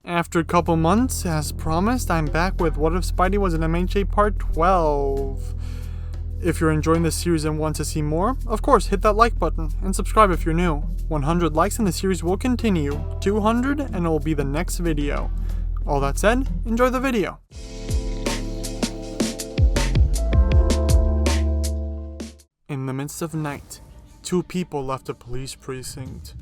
After a couple months, as promised, I'm back with What If Spidey Was an MHA Part 12. If you're enjoying this series and want to see more, of course hit that like button and subscribe if you're new. 100 likes and the series will continue, 200 and it will be the next video. All that said, enjoy the video. In the midst of night, two people left a police precinct.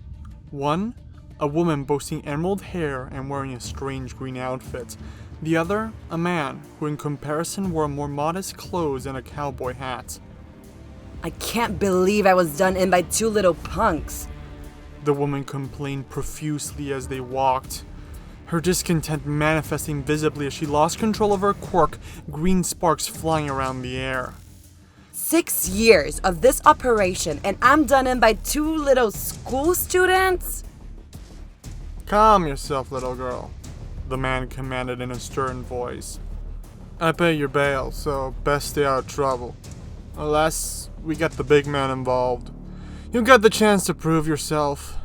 One, a woman boasting emerald hair and wearing a strange green outfit. The other, a man who in comparison wore more modest clothes and a cowboy hat. I can't believe I was done in by two little punks. The woman complained profusely as they walked, her discontent manifesting visibly as she lost control of her quirk, green sparks flying around the air. 6 years of this operation and I'm done in by two little school students? Calm yourself, little girl, the man commanded in a stern voice. I pay your bail, so best stay out of trouble. Unless we get the big man involved. You'll get the chance to prove yourself.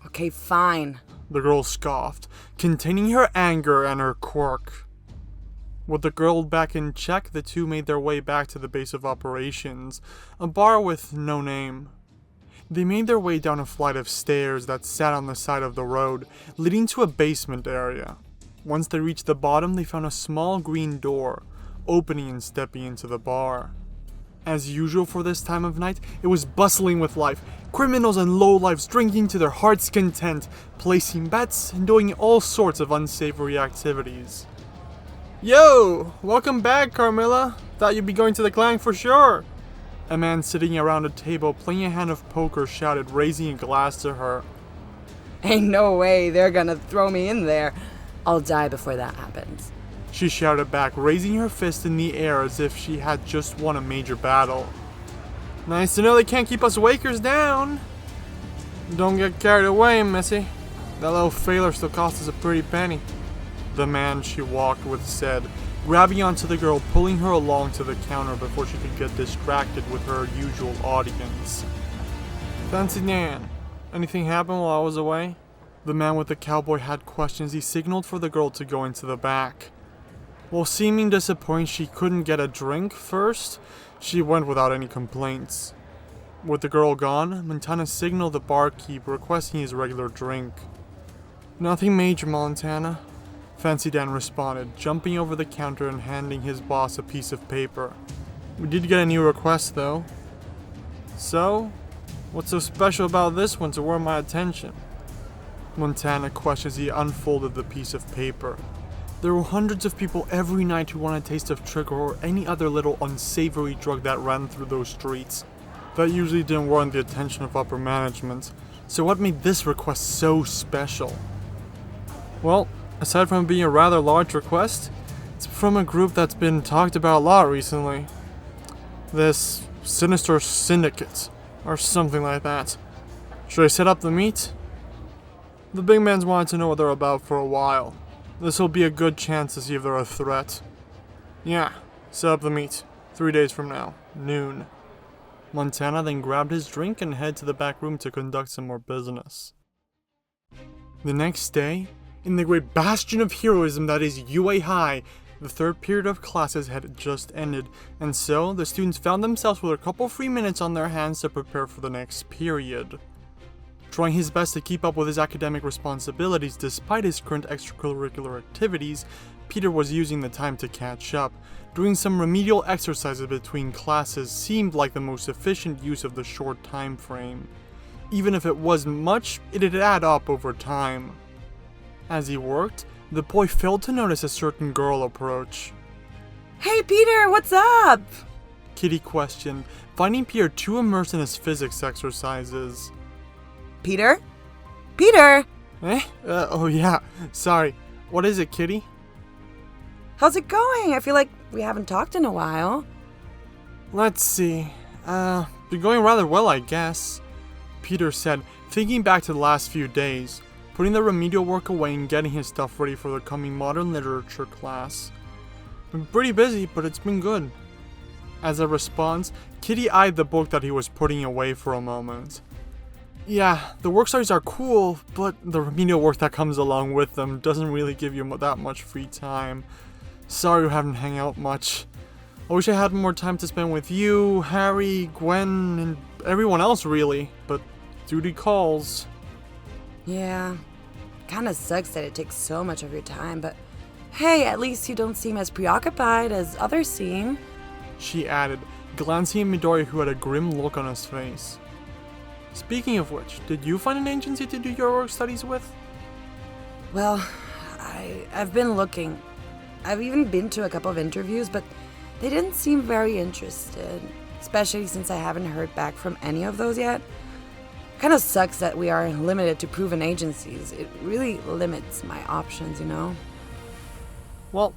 Okay, fine. The girl scoffed, containing her anger and her quirk. With the girl back in check, the two made their way back to the base of operations, a bar with no name. They made their way down a flight of stairs that sat on the side of the road, leading to a basement area. Once they reached the bottom, they found a small green door, opening and stepping into the bar. As usual for this time of night, it was bustling with life. Criminals and lowlifes drinking to their heart's content, placing bets, and doing all sorts of unsavory activities. Yo! Welcome back, Carmilla. Thought you'd be going to the clang for sure. A man sitting around a table playing a hand of poker shouted, raising a glass to her. Ain't no way they're gonna throw me in there. I'll die before that happens. She shouted back, raising her fist in the air as if she had just won a major battle. Nice to know they can't keep us wakers down. Don't get carried away, Missy. That little failure still cost us a pretty penny. The man she walked with said, grabbing onto the girl, pulling her along to the counter before she could get distracted with her usual audience. Fancy Dan, anything happen while I was away? The man with the cowboy hat questions. He signaled for the girl to go into the back. While seeming disappointed she couldn't get a drink first, she went without any complaints. With the girl gone, Montana signaled the barkeep, requesting his regular drink. Nothing major, Montana. Fancy Dan responded, jumping over the counter and handing his boss a piece of paper. We did get a new request, though. So, what's so special about this one to warrant my attention? Montana questioned as he unfolded the piece of paper. There were hundreds of people every night who wanted a taste of trigger or any other little unsavory drug that ran through those streets. That usually didn't warrant the attention of upper management. So what made this request so special? Well, aside from being a rather large request, it's from a group that's been talked about a lot recently. This sinister syndicate, or something like that. Should I set up the meet? The big man's wanted to know what they're about for a while. This will be a good chance to see if they're a threat. Yeah, set up the meet. 3 days from now, noon. Montana then grabbed his drink and headed to the back room to conduct some more business. The next day, in the great bastion of heroism that is UA High, the third period of classes had just ended, and so the students found themselves with a couple free minutes on their hands to prepare for the next period. Trying his best to keep up with his academic responsibilities despite his current extracurricular activities, Peter was using the time to catch up. Doing some remedial exercises between classes seemed like the most efficient use of the short time frame. Even if it wasn't much, it'd add up over time. As he worked, the boy failed to notice a certain girl approach. Hey Peter, what's up? Kitty questioned, finding Peter too immersed in his physics exercises. Peter? Peter! Oh yeah, sorry. What is it, Kitty? How's it going? I feel like we haven't talked in a while. Let's see. Been going rather well, I guess. Peter said, thinking back to the last few days, putting the remedial work away and getting his stuff ready for the coming modern literature class. Been pretty busy, but it's been good. As a response, Kitty eyed the book that he was putting away for a moment. Yeah, the work studies are cool, but the remedial work that comes along with them doesn't really give you that much free time. Sorry we haven't hung out much. I wish I had more time to spend with you, Harry, Gwen, and everyone else really, but duty calls. Yeah, kinda sucks that it takes so much of your time, but hey, at least you don't seem as preoccupied as others seem. She added, glancing at Midori who had a grim look on his face. Speaking of which, did you find an agency to do your work studies with? Well, I've been looking. I've even been to a couple of interviews, but they didn't seem very interested, especially since I haven't heard back from any of those yet. Kinda sucks that we are limited to proven agencies. It really limits my options, you know? Well,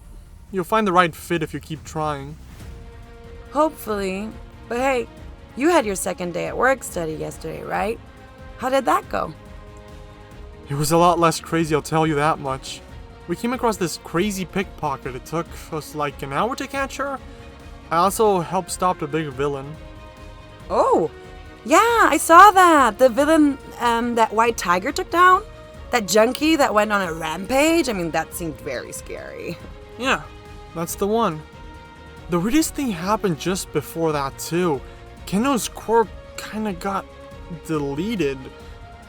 you'll find the right fit if you keep trying. Hopefully. But hey, you had your second day at work study yesterday, right? How did that go? It was a lot less crazy, I'll tell you that much. We came across this crazy pickpocket. It took us like an hour to catch her. I also helped stop the big villain. Oh, yeah, I saw that. The villain that White Tiger took down? That junkie that went on a rampage? I mean, that seemed very scary. Yeah, that's the one. The weirdest thing happened just before that too. Keno's quirk kinda got deleted.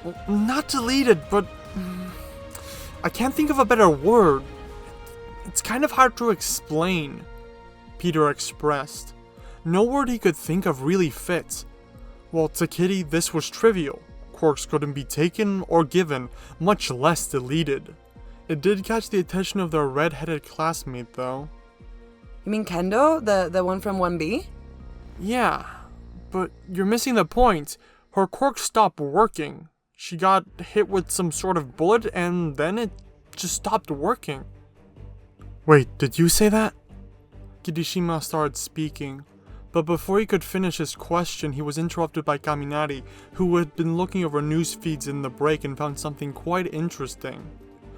Well, not deleted, but I can't think of a better word. It's kind of hard to explain, Peter expressed. No word he could think of really fit. Well, to Kitty, this was trivial. Quirks couldn't be taken or given, much less deleted. It did catch the attention of their red-headed classmate, though. You mean Kendo? The one from 1B? Yeah, but you're missing the point. Her quirk stopped working. She got hit with some sort of bullet and then it just stopped working. Wait, did you say that? Kirishima started speaking, but before he could finish his question, he was interrupted by Kaminari, who had been looking over news feeds in the break and found something quite interesting.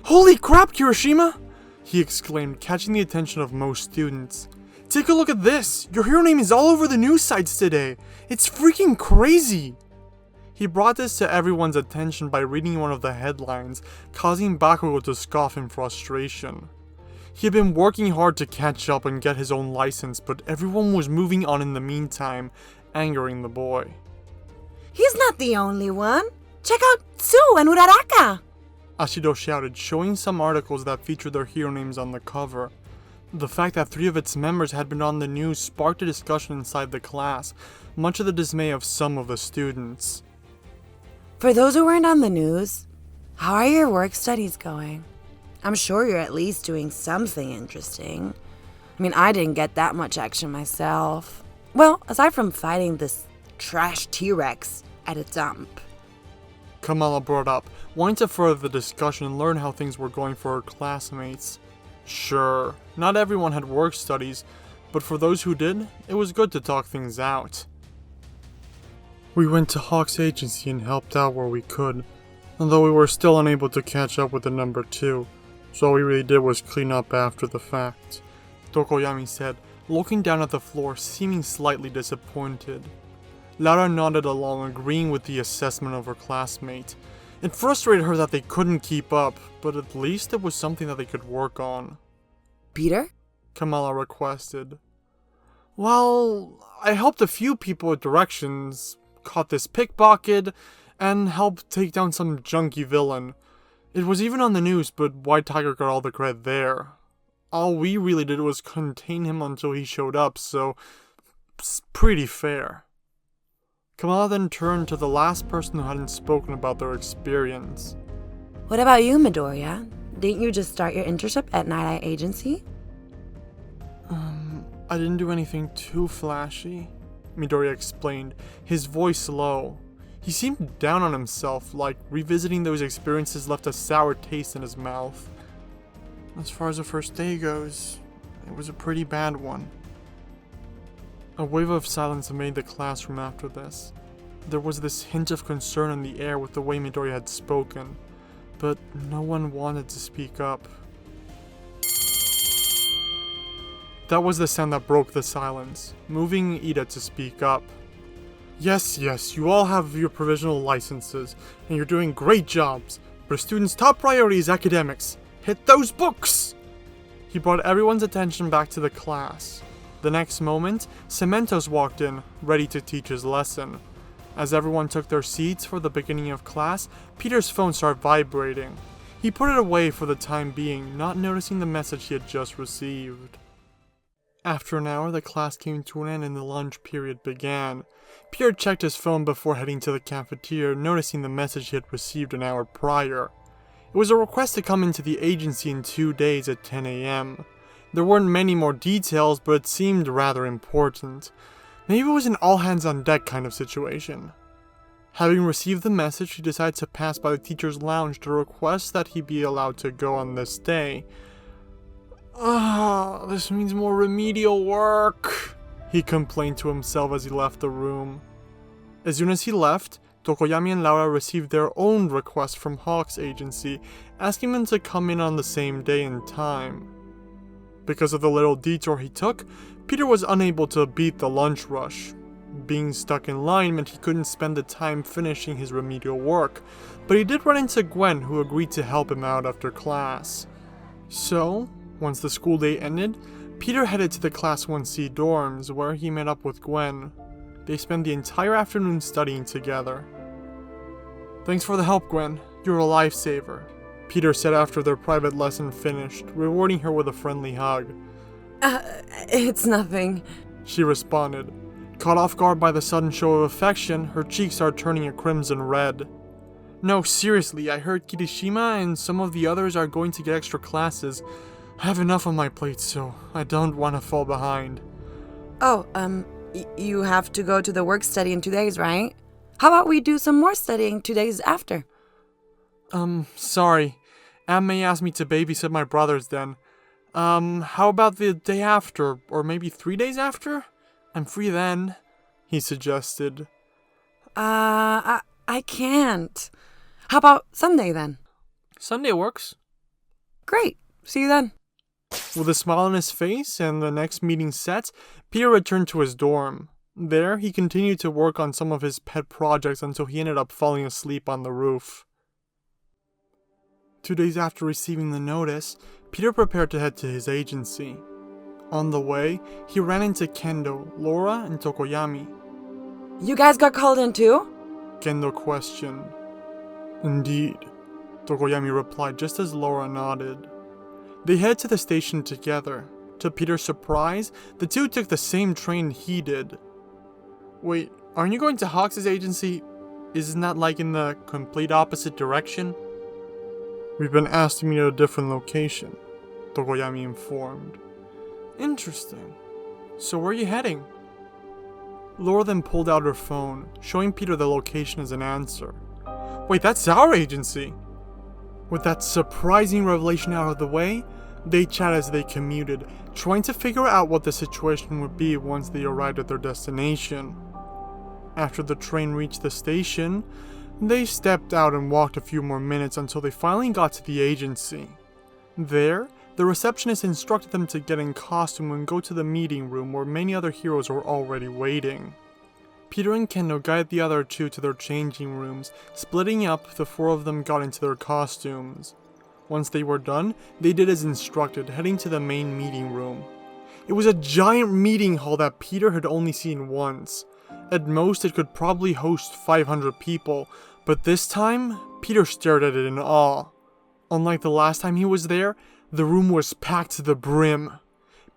Holy crap, Kirishima! He exclaimed, catching the attention of most students. Take a look at this! Your hero name is all over the news sites today! It's freaking crazy! He brought this to everyone's attention by reading one of the headlines, causing Bakugo to scoff in frustration. He had been working hard to catch up and get his own license, but everyone was moving on in the meantime, angering the boy. He's not the only one! Check out Tsu and Uraraka! Ashido shouted, showing some articles that featured their hero names on the cover. The fact that 3 of its members had been on the news sparked a discussion inside the class, much to the dismay of some of the students. For those who weren't on the news, how are your work studies going? I'm sure you're at least doing something interesting. I mean, I didn't get that much action myself. Well, aside from fighting this trash T-Rex at a dump. Kamala brought up, wanting to further the discussion and learn how things were going for her classmates. Sure, not everyone had work studies, but for those who did, it was good to talk things out. We went to Hawk's agency and helped out where we could, although we were still unable to catch up with the number 2, so all we really did was clean up after the fact, Tokoyami said, looking down at the floor, seeming slightly disappointed. Lara nodded along, agreeing with the assessment of her classmate. It frustrated her that they couldn't keep up, but at least it was something that they could work on. Peter? Kamala requested. Well, I helped a few people with directions, caught this pickpocket, and helped take down some junky villain. It was even on the news, but White Tiger got all the credit there. All we really did was contain him until he showed up, so it's pretty fair. Kamala then turned to the last person who hadn't spoken about their experience. What about you, Midoriya? Didn't you just start your internship at Night Eye Agency? I didn't do anything too flashy, Midoriya explained, his voice low. He seemed down on himself, like revisiting those experiences left a sour taste in his mouth. As far as the first day goes, it was a pretty bad one. A wave of silence made the classroom after this. There was this hint of concern in the air with the way Midoriya had spoken, but no one wanted to speak up. That was the sound that broke the silence, moving Ida to speak up. Yes, you all have your provisional licenses, and you're doing great jobs, but a student's top priority is academics. Hit those books! He brought everyone's attention back to the class. The next moment, Cementos walked in, ready to teach his lesson. As everyone took their seats for the beginning of class, Peter's phone started vibrating. He put it away for the time being, not noticing the message he had just received. After an hour, the class came to an end and the lunch period began. Peter checked his phone before heading to the cafeteria, noticing the message he had received an hour prior. It was a request to come into the agency in 2 days at 10 a.m. There weren't many more details, but it seemed rather important. Maybe it was an all-hands-on-deck kind of situation. Having received the message, he decided to pass by the teacher's lounge to request that he be allowed to go on this day. This means more remedial work, he complained to himself as he left the room. As soon as he left, Tokoyami and Laura received their own request from Hawk's agency, asking them to come in on the same day and time. Because of the little detour he took, Peter was unable to beat the lunch rush. Being stuck in line meant he couldn't spend the time finishing his remedial work, but he did run into Gwen, who agreed to help him out after class. So, once the school day ended, Peter headed to the Class 1C dorms, where he met up with Gwen. They spent the entire afternoon studying together. Thanks for the help, Gwen. You're a lifesaver, Peter said after their private lesson finished, rewarding her with a friendly hug. It's nothing, she responded. Caught off guard by the sudden show of affection, her cheeks started turning a crimson red. No, seriously, I heard Kirishima and some of the others are going to get extra classes. I have enough on my plate, so I don't want to fall behind. Oh, you have to go to the work study in 2 days, right? How about we do some more studying 2 days after? Sorry. Aunt May asked me to babysit my brothers then. How about the day after, or maybe 3 days after? I'm free then, he suggested. I can't. How about Sunday then? Sunday works. Great. See you then. With a smile on his face and the next meeting set, Peter returned to his dorm. There, he continued to work on some of his pet projects until he ended up falling asleep on the roof. 2 days after receiving the notice, Peter prepared to head to his agency. On the way, he ran into Kendo, Laura, and Tokoyami. You guys got called in too? Kendo questioned. Indeed, Tokoyami replied just as Laura nodded. They headed to the station together. To Peter's surprise, the two took the same train he did. Wait, aren't you going to Hawks' agency? Isn't that like in the complete opposite direction? We've been asked to meet at a different location, Tokoyami informed. Interesting. So where are you heading? Laura then pulled out her phone, showing Peter the location as an answer. Wait, that's our agency! With that surprising revelation out of the way, they chatted as they commuted, trying to figure out what the situation would be once they arrived at their destination. After the train reached the station, they stepped out and walked a few more minutes until they finally got to the agency. There, the receptionist instructed them to get in costume and go to the meeting room where many other heroes were already waiting. Peter and Kendo guided the other two to their changing rooms. Splitting up, the four of them got into their costumes. Once they were done, they did as instructed, heading to the main meeting room. It was a giant meeting hall that Peter had only seen once. At most, it could probably host 500 people, but this time, Peter stared at it in awe. Unlike the last time he was there, the room was packed to the brim.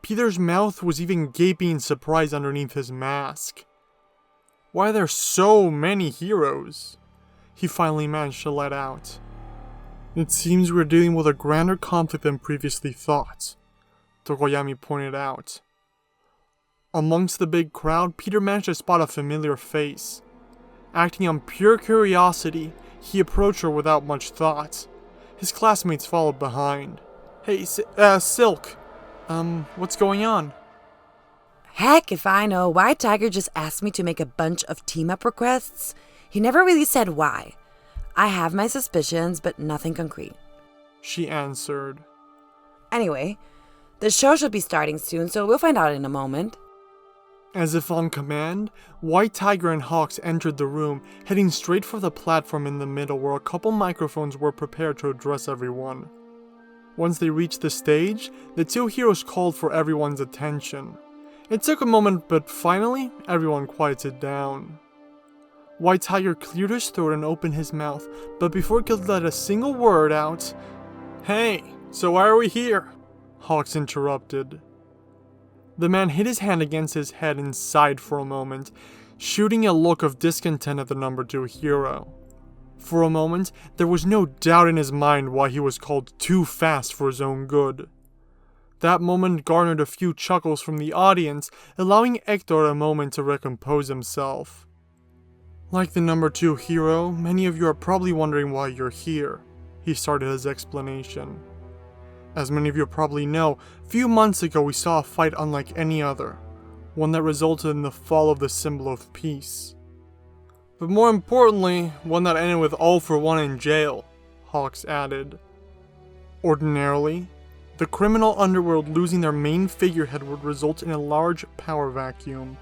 Peter's mouth was even gaping in surprise underneath his mask. Why are there so many heroes? He finally managed to let out. It seems we're dealing with a grander conflict than previously thought, Tokoyami pointed out. Amongst the big crowd, Peter managed to spot a familiar face. Acting on pure curiosity, he approached her without much thought. His classmates followed behind. Hey, Silk. What's going on? Heck if I know. White Tiger just asked me to make a bunch of team-up requests. He never really said why. I have my suspicions, but nothing concrete, she answered. Anyway, the show should be starting soon, so we'll find out in a moment. As if on command, White Tiger and Hawks entered the room, heading straight for the platform in the middle where a couple microphones were prepared to address everyone. Once they reached the stage, the two heroes called for everyone's attention. It took a moment, but finally, everyone quieted down. White Tiger cleared his throat and opened his mouth, but before he could let a single word out, "Hey, so why are we here?" Hawks interrupted. The man hit his hand against his head and sighed for a moment, shooting a look of discontent at the number 2 hero. For a moment, there was no doubt in his mind why he was called too fast for his own good. That moment garnered a few chuckles from the audience, allowing Hector a moment to recompose himself. Like the number 2 hero, many of you are probably wondering why you're here. He started his explanation. As many of you probably know, a few months ago we saw a fight unlike any other, one that resulted in the fall of the symbol of peace. But more importantly, one that ended with all for one in jail, Hawks added. Ordinarily, the criminal underworld losing their main figurehead would result in a large power vacuum,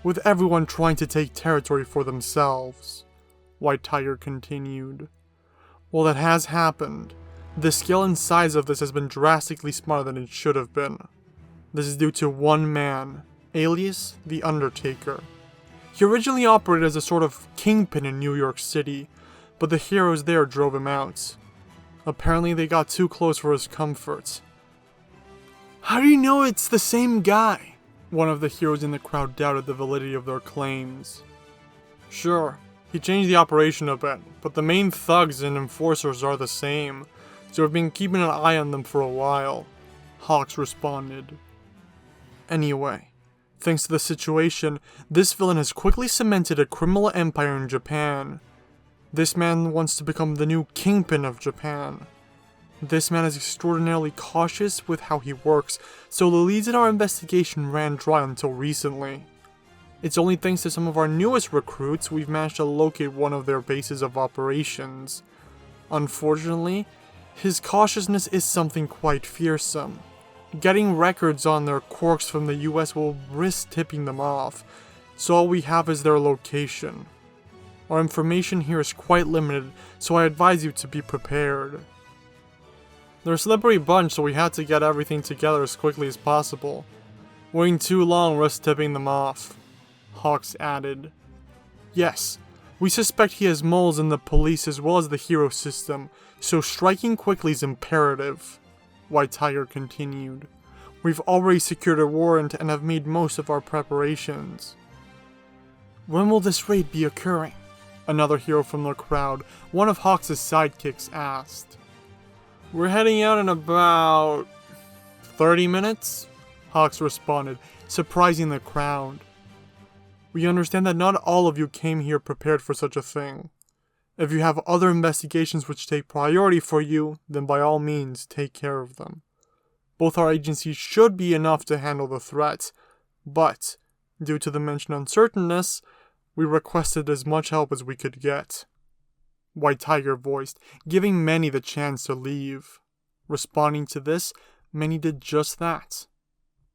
with everyone trying to take territory for themselves, White Tiger continued. While that has happened, the scale and size of this has been drastically smaller than it should have been. This is due to one man, alias the Undertaker. He originally operated as a sort of kingpin in New York City, but the heroes there drove him out. Apparently they got too close for his comfort. "How do you know it's the same guy?" One of the heroes in the crowd doubted the validity of their claims. "Sure, he changed the operation a bit, but the main thugs and enforcers are the same, so we've been keeping an eye on them for a while," Hawks responded. Anyway, thanks to the situation, this villain has quickly cemented a criminal empire in Japan. This man wants to become the new Kingpin of Japan. This man is extraordinarily cautious with how he works, so the leads in our investigation ran dry until recently. It's only thanks to some of our newest recruits we've managed to locate one of their bases of operations. Unfortunately, his cautiousness is something quite fearsome. Getting records on their quirks from the US will risk tipping them off, so all we have is their location. Our information here is quite limited, so I advise you to be prepared. They're a slippery bunch, so we had to get everything together as quickly as possible. Waiting too long risks tipping them off, Hawks added. Yes, we suspect he has moles in the police as well as the hero system, so striking quickly is imperative, White Tiger continued. We've already secured a warrant and have made most of our preparations. When will this raid be occurring? Another hero from the crowd, one of Hawks' sidekicks, asked. We're heading out in about 30 minutes, Hawks responded, surprising the crowd. We understand that not all of you came here prepared for such a thing. If you have other investigations which take priority for you, then by all means take care of them. Both our agencies should be enough to handle the threat, but, due to the mentioned uncertainness, we requested as much help as we could get. White Tiger voiced, giving many the chance to leave. Responding to this, many did just that.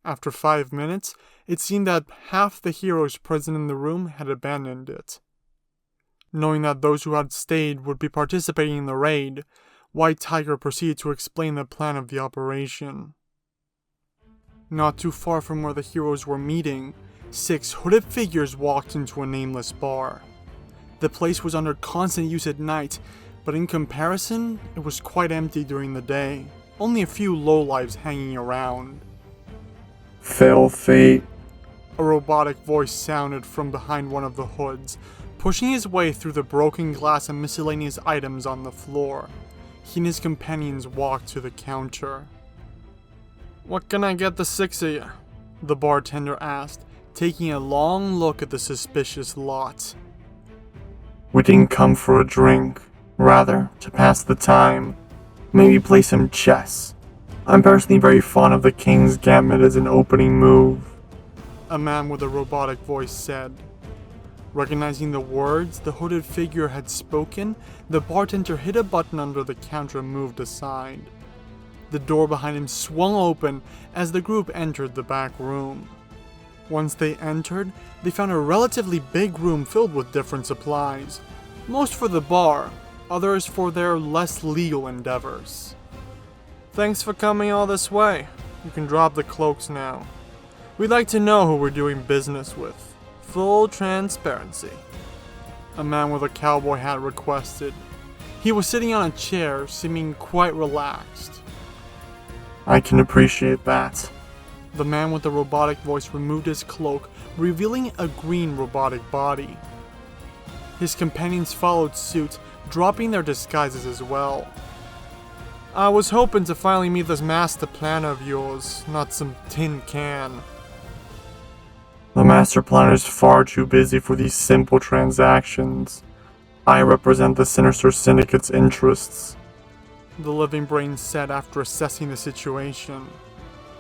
After 5 minutes, it seemed that half the heroes present in the room had abandoned it. Knowing that those who had stayed would be participating in the raid, White Tiger proceeded to explain the plan of the operation. Not too far from where the heroes were meeting, 6 hooded figures walked into a nameless bar. The place was under constant use at night, but in comparison, it was quite empty during the day, only a few lowlives hanging around. Filthy. A robotic voice sounded from behind one of the hoods, pushing his way through the broken glass and miscellaneous items on the floor. He and his companions walked to the counter. What can I get the 6 of you? The bartender asked, taking a long look at the suspicious lot. We didn't come for a drink, rather to pass the time. Maybe play some chess. I'm personally very fond of the King's Gambit as an opening move, a man with a robotic voice said. Recognizing the words the hooded figure had spoken, the bartender hit a button under the counter and moved aside. The door behind him swung open as the group entered the back room. Once they entered, they found a relatively big room filled with different supplies, most for the bar, others for their less legal endeavors. Thanks for coming all this way. You can drop the cloaks now. We'd like to know who we're doing business with. Full transparency. A man with a cowboy hat requested. He was sitting on a chair, seeming quite relaxed. I can appreciate that. The man with the robotic voice removed his cloak, revealing a green robotic body. His companions followed suit, dropping their disguises as well. I was hoping to finally meet this master planner of yours, not some tin can. The master planner is far too busy for these simple transactions. I represent the Sinister Syndicate's interests. The living brain said after assessing the situation.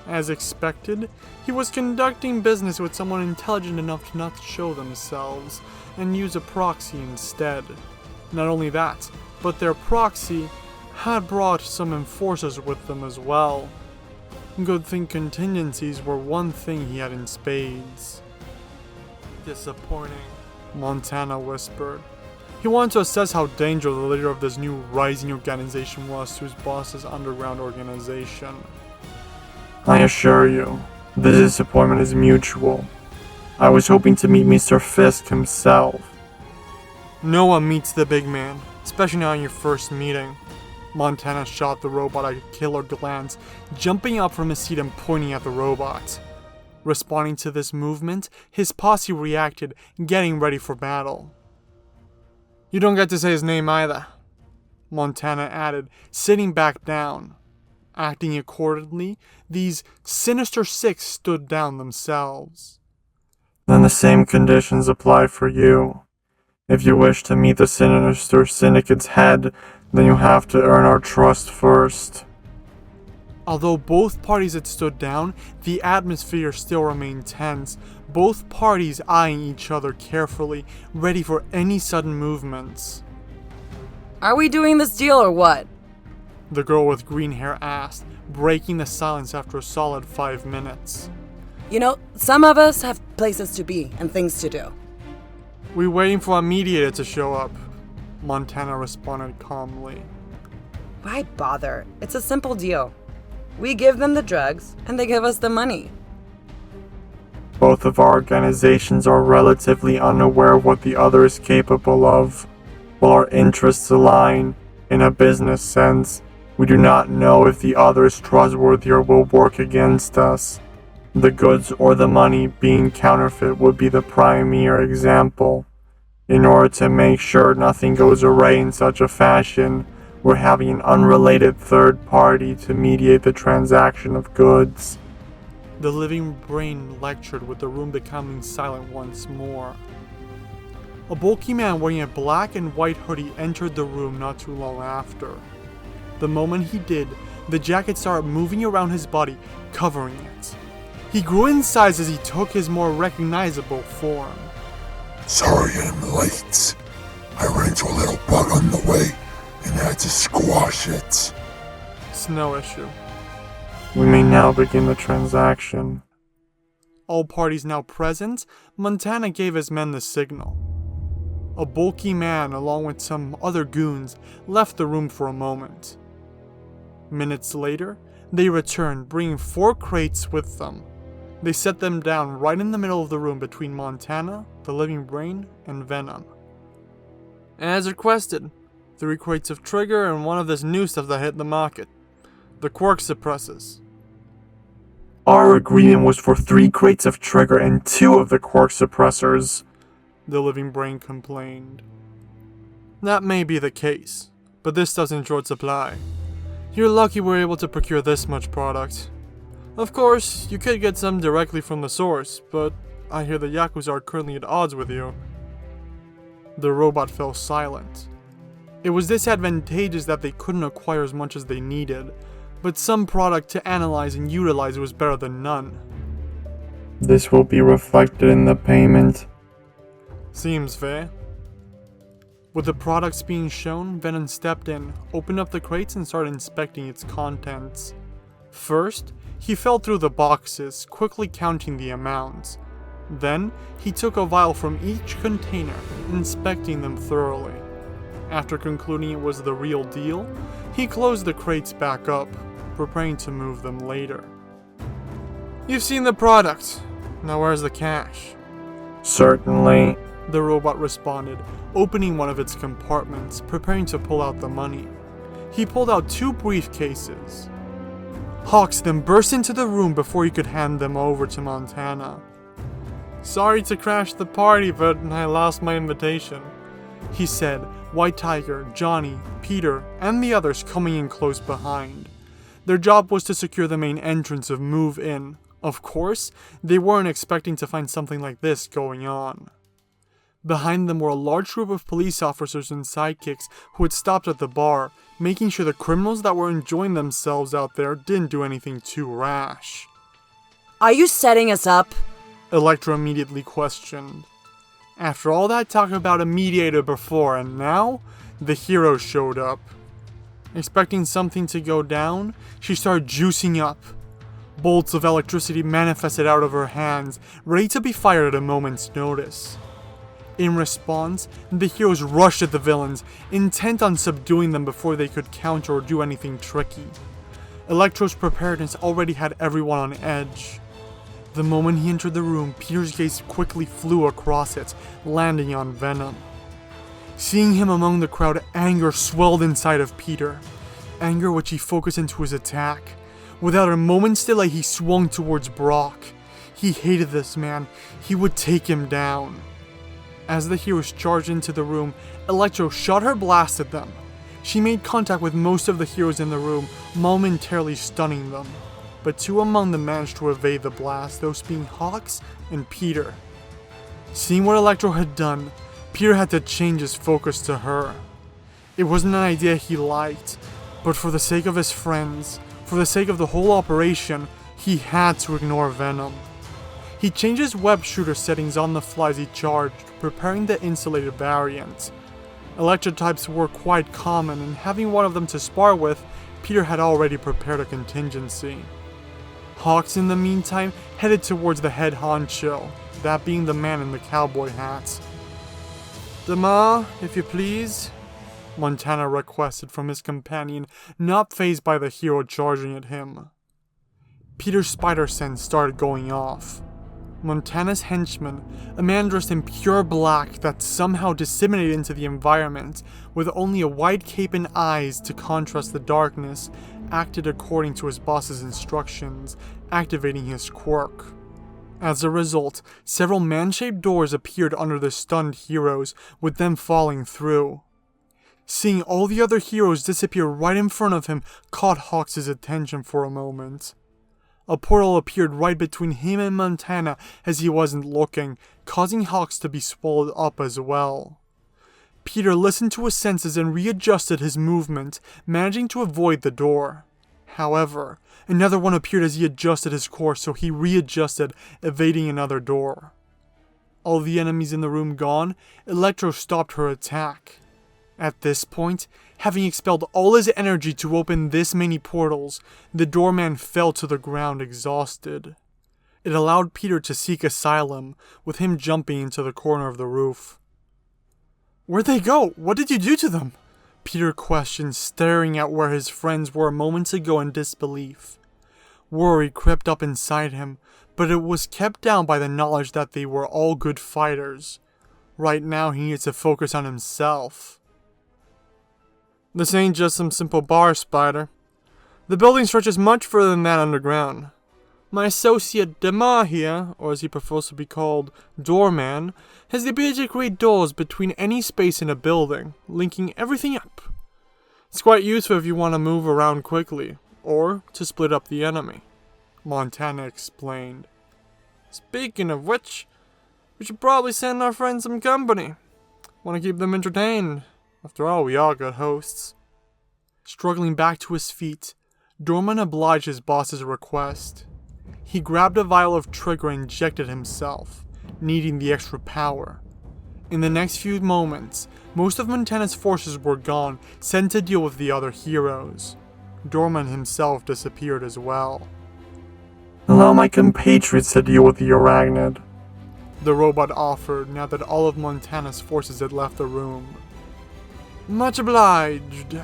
As expected, he was conducting business with someone intelligent enough to not show themselves and use a proxy instead. Not only that, but their proxy had brought some enforcers with them as well. Good thing contingencies were one thing he had in spades. Disappointing, Montana whispered. He wanted to assess how dangerous the leader of this new rising organization was to his boss's underground organization. I assure you, the disappointment is mutual. I was hoping to meet Mr. Fisk himself. Noah meets the big man, especially not in your first meeting. Montana shot the robot a killer glance, jumping up from his seat and pointing at the robot. Responding to this movement, his posse reacted, getting ready for battle. You don't get to say his name either, Montana added, sitting back down. Acting accordingly, these Sinister Six stood down themselves. Then the same conditions apply for you. If you wish to meet the Sinister Syndicate's head, then you have to earn our trust first. Although both parties had stood down, the atmosphere still remained tense, both parties eyeing each other carefully, ready for any sudden movements. Are we doing this deal or what? The girl with green hair asked, breaking the silence after a solid 5 minutes. You know, some of us have places to be and things to do. We're waiting for a mediator to show up, Montana responded calmly. Why bother? It's a simple deal. We give them the drugs, and they give us the money. Both of our organizations are relatively unaware of what the other is capable of. While our interests align, in a business sense, we do not know if the other is trustworthy or will work against us. The goods or the money being counterfeit would be the premier example. In order to make sure nothing goes awry in such a fashion, we're having an unrelated third party to mediate the transaction of goods. The living brain lectured, with the room becoming silent once more. A bulky man wearing a black and white hoodie entered the room not too long after. The moment he did, the jacket started moving around his body, covering it. He grew in size as he took his more recognizable form. Sorry I'm late. I ran into a little bug on the way and had to squash it. It's no issue. We may now begin the transaction. All parties now present, Montana gave his men the signal. A bulky man, along with some other goons, left the room for a moment. Minutes later, they returned, bringing 4 crates with them. They set them down right in the middle of the room between Montana, the living brain, and Venom. As requested, 3 crates of trigger and one of this new stuff that hit the market. The quark suppressors. Our agreement was for 3 crates of trigger and 2 of the quark suppressors, the living brain complained. That may be the case, but this doesn't short supply. You're lucky we're able to procure this much product. Of course, you could get some directly from the source, but I hear the Yakuza are currently at odds with you. The robot fell silent. It was disadvantageous that they couldn't acquire as much as they needed, but some product to analyze and utilize was better than none. This will be reflected in the payment. Seems fair. With the products being shown, Venom stepped in, opened up the crates and started inspecting its contents. First, he fell through the boxes, quickly counting the amounts. Then, he took a vial from each container, inspecting them thoroughly. After concluding it was the real deal, he closed the crates back up, preparing to move them later. "You've seen the product. Now where's the cash?" Certainly. The robot responded, opening one of its compartments, preparing to pull out the money. He pulled out 2 briefcases. Hawks then burst into the room before he could hand them over to Montana. "Sorry to crash the party, but I lost my invitation," he said, White Tiger, Johnny, Peter, and the others coming in close behind. Their job was to secure the main entrance of Move In. Of course, they weren't expecting to find something like this going on. Behind them were a large group of police officers and sidekicks who had stopped at the bar, making sure the criminals that were enjoying themselves out there didn't do anything too rash. Are you setting us up? Electra immediately questioned. After all that talk about a mediator before and now, the hero showed up. Expecting something to go down, she started juicing up. Bolts of electricity manifested out of her hands, ready to be fired at a moment's notice. In response, the heroes rushed at the villains, intent on subduing them before they could counter or do anything tricky. Electro's preparedness already had everyone on edge. The moment he entered the room, Peter's gaze quickly flew across it, landing on Venom. Seeing him among the crowd, anger swelled inside of Peter. Anger which he focused into his attack. Without a moment's delay, he swung towards Brock. He hated this man. He would take him down. As the heroes charged into the room, Electro shot her blast at them. She made contact with most of the heroes in the room, momentarily stunning them. But 2 among them managed to evade the blast, those being Hawks and Peter. Seeing what Electro had done, Peter had to change his focus to her. It wasn't an idea he liked, but for the sake of his friends, for the sake of the whole operation, he had to ignore Venom. He changed his web shooter settings on the fly as he charged, preparing the insulated variant. Electro types were quite common, and having one of them to spar with, Peter had already prepared a contingency. Hawks, in the meantime, headed towards the head honcho, that being the man in the cowboy hat. "Demar, if you please," Montana requested from his companion, not fazed by the hero charging at him. Peter's spider sense started going off. Montana's henchman, a man dressed in pure black that somehow disseminated into the environment, with only a white cape and eyes to contrast the darkness, acted according to his boss's instructions, activating his quirk. As a result, several man-shaped doors appeared under the stunned heroes, with them falling through. Seeing all the other heroes disappear right in front of him caught Hawks' attention for a moment. A portal appeared right between him and Montana as he wasn't looking, causing Hawks to be swallowed up as well. Peter listened to his senses and readjusted his movement, managing to avoid the door. However, another one appeared as he adjusted his course, so he readjusted, evading another door. All the enemies in the room gone, Electro stopped her attack. At this point, having expelled all his energy to open this many portals, the doorman fell to the ground exhausted. It allowed Peter to seek asylum, with him jumping into the corner of the roof. "Where'd they go? What did you do to them?" Peter questioned, staring at where his friends were moments ago in disbelief. Worry crept up inside him, but it was kept down by the knowledge that they were all good fighters. Right now he needs to focus on himself. "This ain't just some simple bar, Spider. The building stretches much further than that underground. My associate Demar here, or as he prefers to be called, Doorman, has the ability to create doors between any space in a building, linking everything up. It's quite useful if you want to move around quickly, or to split up the enemy," Montana explained. "Speaking of which, we should probably send our friends some company. Want to keep them entertained. After all, we are good hosts." Struggling back to his feet, Doorman obliged his boss's request. He grabbed a vial of trigger and injected himself, needing the extra power. In the next few moments, most of Montana's forces were gone, sent to deal with the other heroes. Doorman himself disappeared as well. Allow my compatriots to deal with the arachnid. the robot offered now that all of Montana's forces had left the room. Much obliged,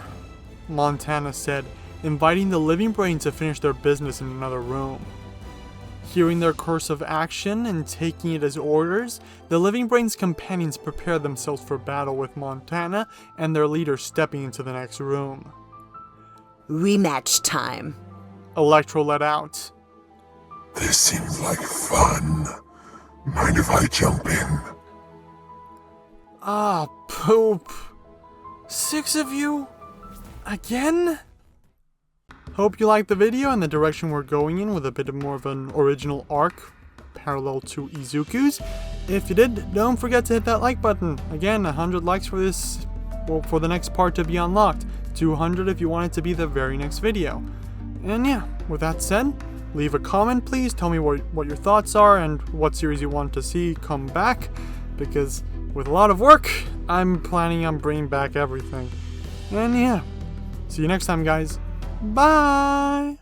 Montana said, inviting the living brains to finish their business in another room. Hearing their course of action and taking it as orders, the living brains' companions prepared themselves for battle with Montana and their leader stepping into the next room. Rematch time. Electro let out. This seems like fun. Mind if I jump in? Ah, poop. 6 of you? Again? Hope you liked the video and the direction we're going in with a bit more of an original arc parallel to Izuku's. If you did, don't forget to hit that like button. Again, 100 likes for this, well, for the next part to be unlocked. 200 if you want it to be the very next video. And yeah, with that said, leave a comment please, tell me what your thoughts are and what series you want to see come back, because with a lot of work, I'm planning on bringing back everything. And yeah, see you next time guys. Bye!